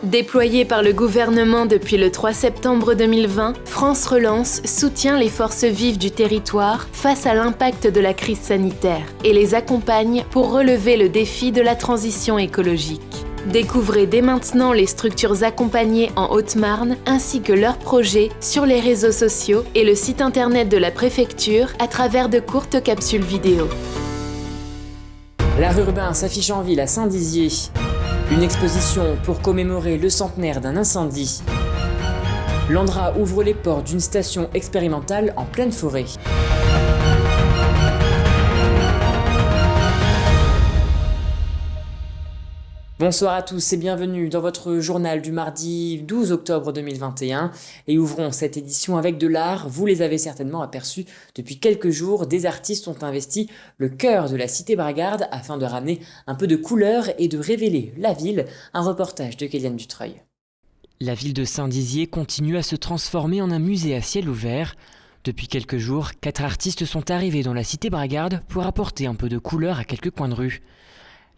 Déployée par le gouvernement depuis le 3 septembre 2020, France Relance soutient les forces vives du territoire face à l'impact de la crise sanitaire et les accompagne pour relever le défi de la transition écologique. Découvrez dès maintenant les structures accompagnées en Haute-Marne ainsi que leurs projets sur les réseaux sociaux et le site internet de la préfecture à travers de courtes capsules vidéo. L'art urbain s'affiche en ville à Saint-Dizier. Une exposition pour commémorer le centenaire d'un incendie. L'Andra ouvre les portes d'une station expérimentale en pleine forêt. Bonsoir à tous et bienvenue dans votre journal du mardi 12 octobre 2021 et ouvrons cette édition avec de l'art. Vous les avez certainement aperçus depuis quelques jours, des artistes ont investi le cœur de la cité bragarde afin de ramener un peu de couleur et de révéler la ville. Un reportage de Kéliane Dutreuil. La ville de Saint-Dizier continue à se transformer en un musée à ciel ouvert. Depuis quelques jours, 4 artistes sont arrivés dans la cité bragarde pour apporter un peu de couleur à quelques coins de rue.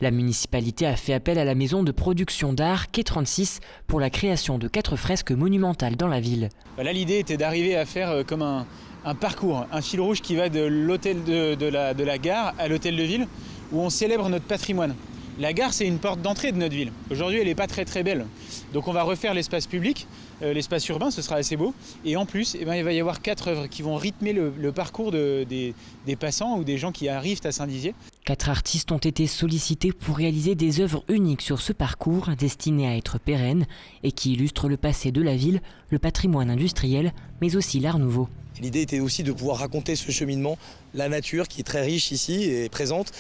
La municipalité a fait appel à la maison de production d'art Quai 36 pour la création de 4 fresques monumentales dans la ville. Là, l'idée était d'arriver à faire comme un parcours, un fil rouge qui va de l'hôtel de la gare à l'hôtel de ville, où on célèbre notre patrimoine. La gare, c'est une porte d'entrée de notre ville. Aujourd'hui, elle n'est pas très belle. Donc on va refaire l'espace public, l'espace urbain, ce sera assez beau. Et en plus, il va y avoir 4 œuvres qui vont rythmer le parcours des passants ou des gens qui arrivent à Saint-Dizier. 4 artistes ont été sollicités pour réaliser des œuvres uniques sur ce parcours, destinées à être pérennes et qui illustrent le passé de la ville, le patrimoine industriel, mais aussi l'art nouveau. L'idée était aussi de pouvoir raconter ce cheminement, la nature qui est très riche ici et présente,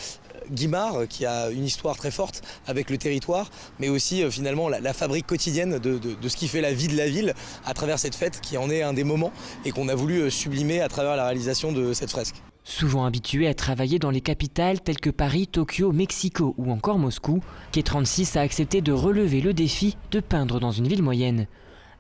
Guimard qui a une histoire très forte avec le territoire, mais aussi finalement la fabrique quotidienne de ce qui fait la vie de la ville à travers cette fête qui en est un des moments et qu'on a voulu sublimer à travers la réalisation de cette fresque. Souvent habitué à travailler dans les capitales telles que Paris, Tokyo, Mexico ou encore Moscou, Quai 36 a accepté de relever le défi de peindre dans une ville moyenne.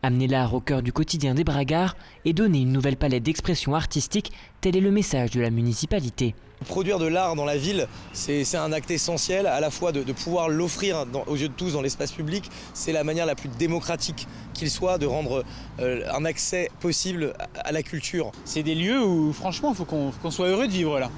Amener l'art au cœur du quotidien des bragards et donner une nouvelle palette d'expression artistique, tel est le message de la municipalité. Produire de l'art dans la ville, c'est un acte essentiel, à la fois de pouvoir l'offrir aux yeux de tous dans l'espace public, c'est la manière la plus démocratique qu'il soit de rendre un accès possible à la culture. C'est des lieux où franchement il faut qu'on soit heureux de vivre là.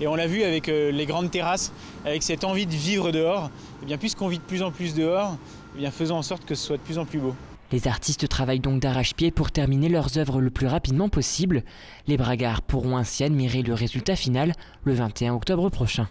Et on l'a vu avec les grandes terrasses, avec cette envie de vivre dehors. Et bien puisqu'on vit de plus en plus dehors, et bien faisons en sorte que ce soit de plus en plus beau. Les artistes travaillent donc d'arrache-pied pour terminer leurs œuvres le plus rapidement possible. Les bragards pourront ainsi admirer le résultat final le 21 octobre prochain.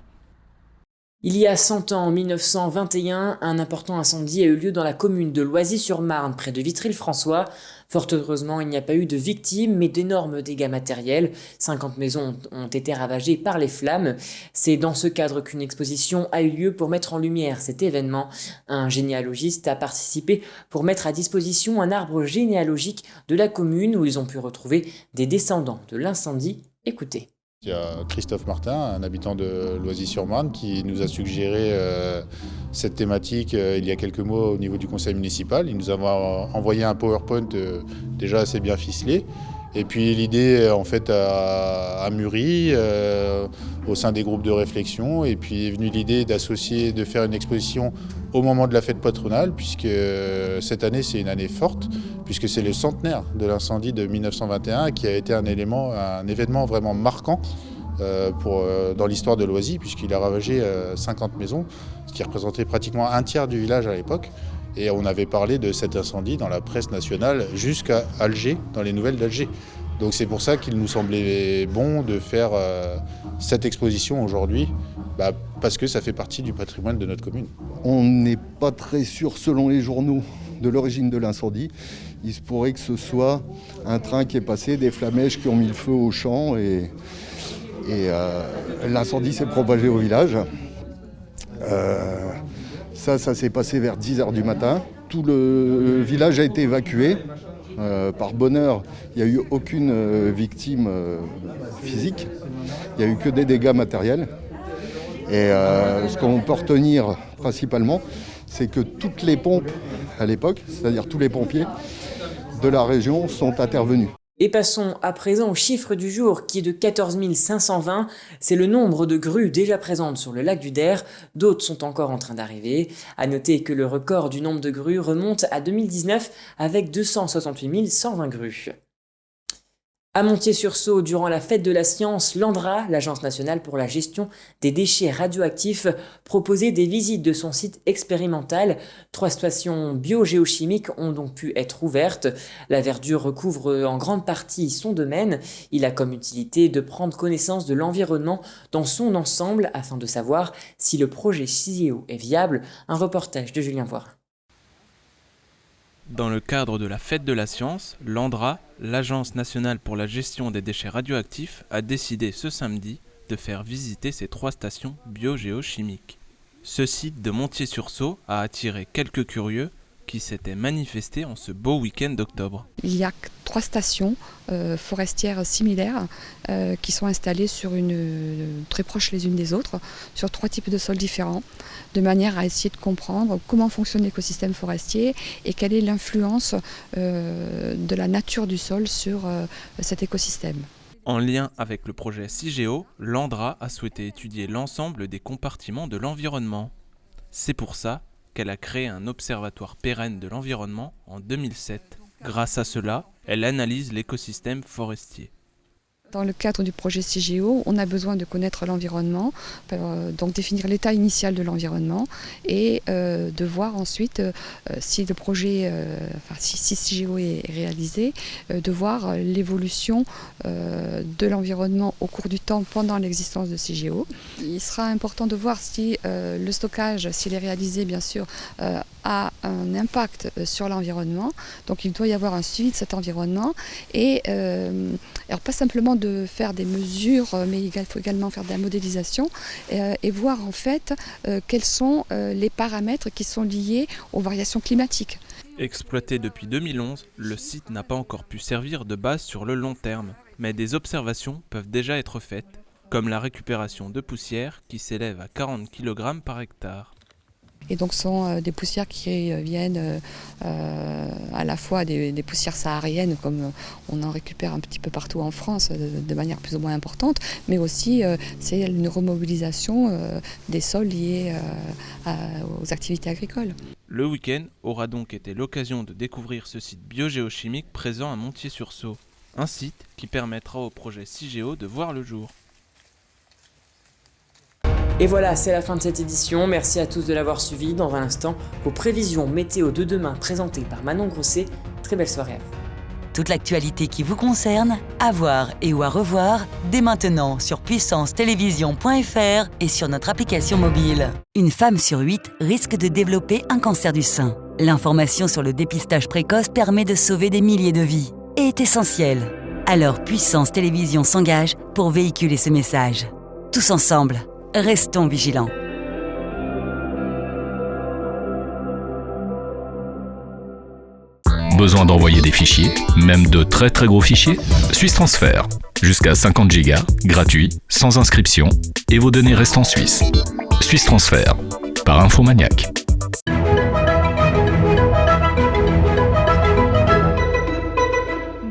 Il y a 100 ans, en 1921, un important incendie a eu lieu dans la commune de Loisy-sur-Marne, près de Vitry-le-François. Fort heureusement, il n'y a pas eu de victimes, mais d'énormes dégâts matériels. 50 maisons ont été ravagées par les flammes. C'est dans ce cadre qu'une exposition a eu lieu pour mettre en lumière cet événement. Un généalogiste a participé pour mettre à disposition un arbre généalogique de la commune où ils ont pu retrouver des descendants de l'incendie. Écoutez. Il y a Christophe Martin, un habitant de Loisy-sur-Marne, qui nous a suggéré cette thématique il y a quelques mois au niveau du conseil municipal. Il nous a envoyé un PowerPoint déjà assez bien ficelé. Et puis l'idée en fait a mûri au sein des groupes de réflexion. Et puis est venue l'idée de faire une exposition au moment de la fête patronale, puisque cette année c'est une année forte, puisque c'est le centenaire de l'incendie de 1921 qui a été un événement vraiment marquant dans l'histoire de Loisy, puisqu'il a ravagé 50 maisons, ce qui représentait pratiquement un tiers du village à l'époque. Et on avait parlé de cet incendie dans la presse nationale jusqu'à Alger, dans les nouvelles d'Alger. Donc c'est pour ça qu'il nous semblait bon de faire cette exposition aujourd'hui, parce que ça fait partie du patrimoine de notre commune. On n'est pas très sûr, selon les journaux, de l'origine de l'incendie. Il se pourrait que ce soit un train qui est passé, des flamèches qui ont mis le feu au champ et l'incendie s'est propagé au village. Ça s'est passé vers 10h du matin. Tout le village a été évacué. Par bonheur, il n'y a eu aucune victime physique. Il n'y a eu que des dégâts matériels. Et ce qu'on peut retenir principalement, c'est que toutes les pompes à l'époque, c'est-à-dire tous les pompiers de la région, sont intervenus. Et passons à présent au chiffre du jour qui est de 14 520. C'est le nombre de grues déjà présentes sur le lac du Der. D'autres sont encore en train d'arriver. À noter que le record du nombre de grues remonte à 2019 avec 268 120 grues. À Montier-sur-Sault, durant la fête de la science, l'ANDRA, l'Agence nationale pour la gestion des déchets radioactifs, proposait des visites de son site expérimental. 3 stations biogéochimiques ont donc pu être ouvertes. La verdure recouvre en grande partie son domaine. Il a comme utilité de prendre connaissance de l'environnement dans son ensemble afin de savoir si le projet CIGEO est viable. Un reportage de Julien Voirin. Dans le cadre de la Fête de la Science, l'ANDRA, l'Agence nationale pour la gestion des déchets radioactifs, a décidé ce samedi de faire visiter ces 3 stations biogéochimiques. Ce site de Montier-sur-Sault a attiré quelques curieux qui s'étaient manifestés en ce beau week-end d'octobre. Il y a 3 stations forestières similaires qui sont installées très proches les unes des autres, sur 3 types de sols différents, de manière à essayer de comprendre comment fonctionne l'écosystème forestier et quelle est l'influence de la nature du sol sur cet écosystème. En lien avec le projet CIGEO, l'ANDRA a souhaité étudier l'ensemble des compartiments de l'environnement. C'est pour ça qu'elle a créé un observatoire pérenne de l'environnement en 2007. Grâce à cela, elle analyse l'écosystème forestier. Dans le cadre du projet CIGEO, on a besoin de connaître l'environnement, donc définir l'état initial de l'environnement et de voir ensuite si le projet, si CIGEO est réalisé, de voir l'évolution de l'environnement au cours du temps pendant l'existence de CIGEO. Il sera important de voir si le stockage, s'il est réalisé bien sûr, a un impact sur l'environnement. Donc il doit y avoir un suivi de cet environnement et alors pas simplement de faire des mesures, mais il faut également faire de la modélisation et voir en fait quels sont les paramètres qui sont liés aux variations climatiques. Exploité depuis 2011, le site n'a pas encore pu servir de base sur le long terme, mais des observations peuvent déjà être faites, comme la récupération de poussière qui s'élève à 40 kg par hectare. Et donc ce sont des poussières qui viennent à la fois des poussières sahariennes, comme on en récupère un petit peu partout en France de manière plus ou moins importante, mais aussi c'est une remobilisation des sols liés aux activités agricoles. Le week-end aura donc été l'occasion de découvrir ce site biogéochimique présent à Montier-sur-Sault, un site qui permettra au projet CIGEO de voir le jour. Et voilà, c'est la fin de cette édition. Merci à tous de l'avoir suivi. Dans un instant, vos prévisions météo de demain présentées par Manon Grosset. Très belle soirée à vous. Toute l'actualité qui vous concerne, à voir et ou à revoir, dès maintenant sur puissancetélévision.fr et sur notre application mobile. Une femme sur 8 risque de développer un cancer du sein. L'information sur le dépistage précoce permet de sauver des milliers de vies et est essentielle. Alors Puissance Télévision s'engage pour véhiculer ce message. Tous ensemble, restons vigilants. Besoin d'envoyer des fichiers, même de très très gros fichiers? Suisse Transfert. Jusqu'à 50 Go, gratuit, sans inscription, et vos données restent en Suisse. Suisse Transfert, par Infomaniac.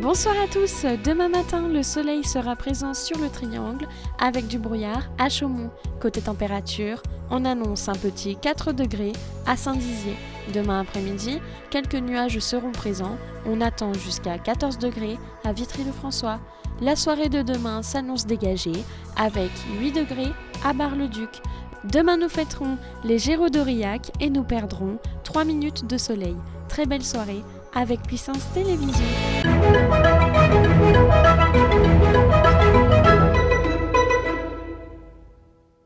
Bonsoir à tous, demain matin le soleil sera présent sur le triangle avec du brouillard à Chaumont. Côté température, on annonce un petit 4 degrés à Saint-Dizier. Demain après-midi, quelques nuages seront présents, on attend jusqu'à 14 degrés à Vitry-le-François. La soirée de demain s'annonce dégagée avec 8 degrés à Bar-le-Duc. Demain nous fêterons les Gémeaux d'Aurillac et nous perdrons 3 minutes de soleil. Très belle soirée avec Puissance Télévision.